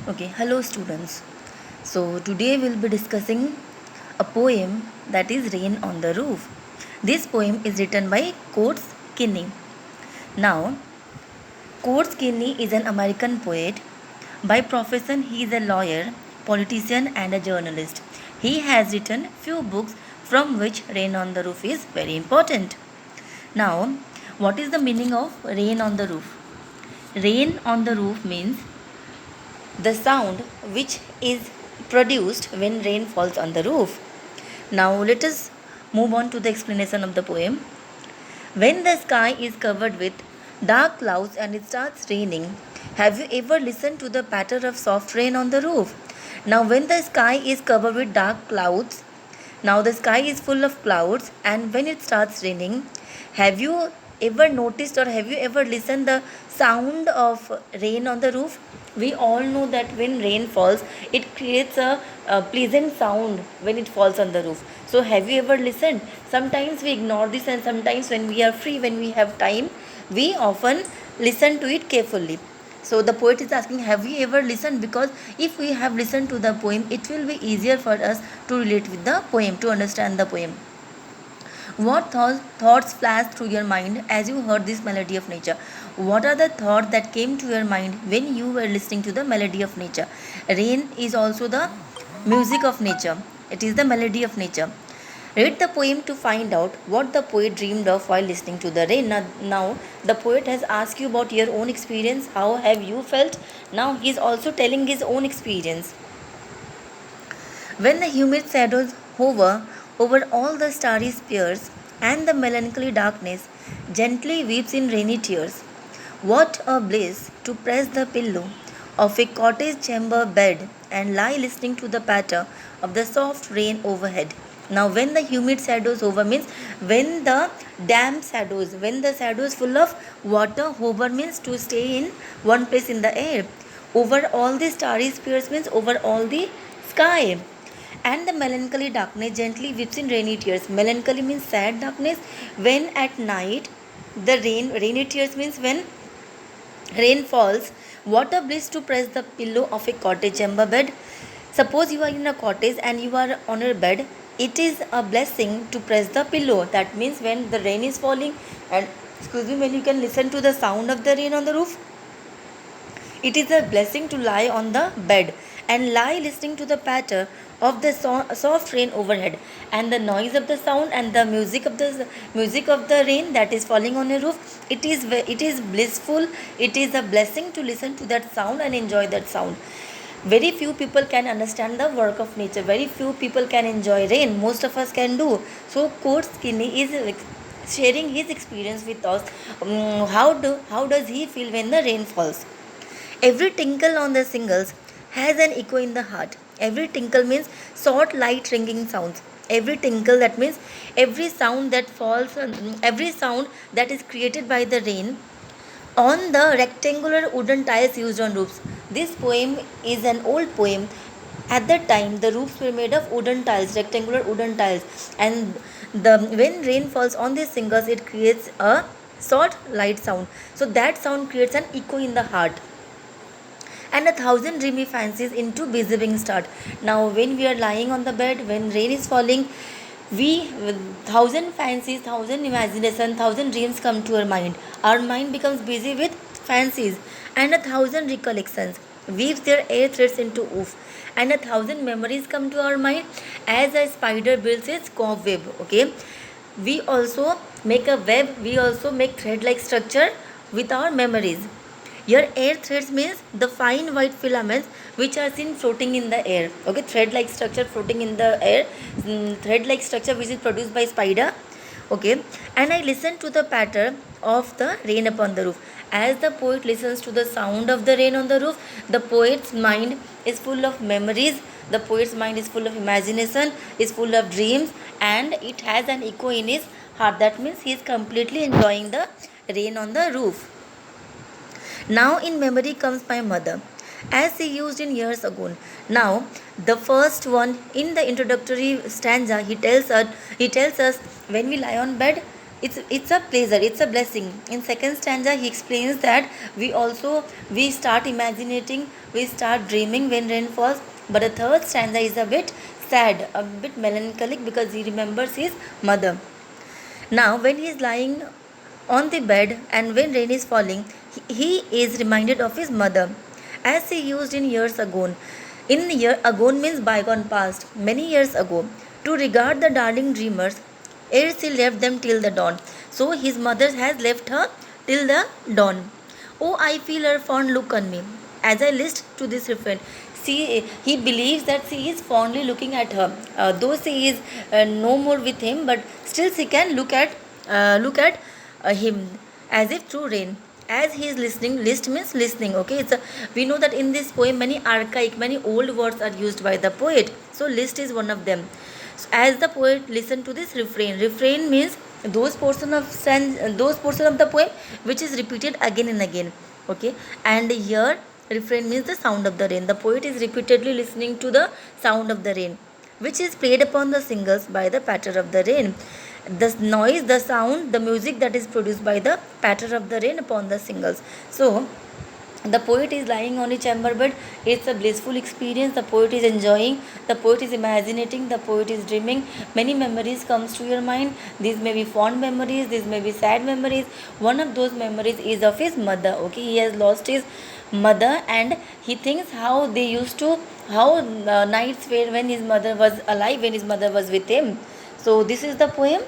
Okay, hello students. So today we'll be discussing a poem that is Rain on the Roof. This poem is written by Coates Kinney. Now, Coates Kinney is an American poet. By profession, he is a lawyer, politician, and a journalist. He has written few books from which Rain on the Roof is very important. Now, what is the meaning of rain on the roof? Rain on the roof means the sound which is produced when rain falls on the roof. Now let us move on to the explanation of the poem. When the sky is covered with dark clouds and it starts raining, have you ever listened to the patter of soft rain on the roof? Now, when the sky is covered with dark clouds, now the sky is full of clouds, and when it starts raining, have you ever noticed or have you ever listened the sound of rain on the roof? We all know that when rain falls, it creates a pleasant sound when it falls on the roof. So, have you ever listened? Sometimes we ignore this, and sometimes when we are free, when we have time, we often listen to it carefully. So the poet is asking, have we ever listened? Because if we have listened to the poem, it will be easier for us to relate with the poem, to understand the poem. What thoughts flashed through your mind as you heard this melody of nature? What are the thoughts that came to your mind when you were listening to the melody of nature? Rain is also the music of nature. It is the melody of nature. Read the poem to find out what the poet dreamed of while listening to the rain. Now, the poet has asked you about your own experience. How have you felt? Now, he is also telling his own experience. When the humid shadows hover over all the starry spheres and the melancholy darkness gently weeps in rainy tears, what a bliss to press the pillow of a cottage chamber bed and lie listening to the patter of the soft rain overhead. Now, when the humid shadows over means when the damp shadows, when the shadows full of water hover means to stay in one place in the air. Over all the starry spheres means over all the sky. And the melancholy darkness gently weeps in rainy tears. Melancholy means sad darkness. When at night the rainy tears means when rain falls. What a bliss to press the pillow of a cottage chamber bed. Suppose you are in a cottage and you are on your bed. It is a blessing to press the pillow. That means when the rain is falling and when you can listen to the sound of the rain on the roof. It is a blessing to lie on the bed and lie listening to the patter of the soft rain overhead and the noise of the sound and the music of the rain that is falling on a roof. It is blissful. It is a blessing to listen to that sound and enjoy that sound. Very few people can understand the work of nature. Very few people can enjoy rain. Most of us can do. So Coates Kinney is sharing his experience with us. How does he feel when the rain falls? Every tinkle on the shingles has an echo in the heart. Every tinkle means short, light, ringing sounds. Every tinkle, that means every sound that falls, every sound that is created by the rain on the rectangular wooden tiles used on roofs. This poem is an old poem. At that time, the roofs were made of wooden tiles, rectangular wooden tiles, and when rain falls on these shingles, it creates a short, light sound. So that sound creates an echo in the heart and a thousand dreamy fancies into busy being start. Now, when we are lying on the bed, when rain is falling, we thousand fancies, thousand imagination, thousand dreams come to our mind. Our mind becomes busy with fancies, and a thousand recollections weaves their air threads into woof, and a thousand memories come to our mind as a spider builds its cobweb. Okay, we also make a web. We also make thread-like structure with our memories. Your air threads means the fine white filaments which are seen floating in the air. Okay, thread-like structure floating in the air. Thread-like structure which is produced by spider. Okay, and I listen to the patter of the rain upon the roof. As the poet listens to the sound of the rain on the roof, the poet's mind is full of memories. The poet's mind is full of imagination, is full of dreams, and it has an echo in his heart. That means he is completely enjoying the rain on the roof. Now in memory comes my mother, as she used in years ago. Now, the first one in the introductory stanza, he tells us when we lie on bed, It's a pleasure, it's a blessing. In second stanza he explains that we start imagining, we start dreaming when rain falls. But the third stanza is a bit sad, a bit melancholic, because he remembers his mother. Now when he is lying on the bed and when rain is falling, he is reminded of his mother, as he used in years ago. In year ago means bygone past, many years ago, to regard the darling dreamers, ere she left them till the dawn. So his mother has left her till the dawn. Oh, I feel her fond look on me. As I list to this refrain, he believes that she is fondly looking at her, though she is no more with him, but still she can look at him, as if through rain. As he is listening, list means listening. Okay, we know that in this poem many archaic, many old words are used by the poet. So list is one of them. So as the poet listened to this refrain means those portion of the poem which is repeated again and again. Okay, and here refrain means the sound of the rain. The poet is repeatedly listening to the sound of the rain, which is played upon the singles by the patter of the rain. The noise, the sound, the music that is produced by the patter of the rain upon the singles. So the poet is lying on a chamber bed. It's a blissful experience. The poet is enjoying, the poet is imagining, the poet is dreaming. Many memories comes to your mind. These may be fond memories, these may be sad memories. One of those memories is of his mother. Okay, he has lost his mother, and he thinks how they used to, how nights were when his mother was alive, when his mother was with him. So this is the poem.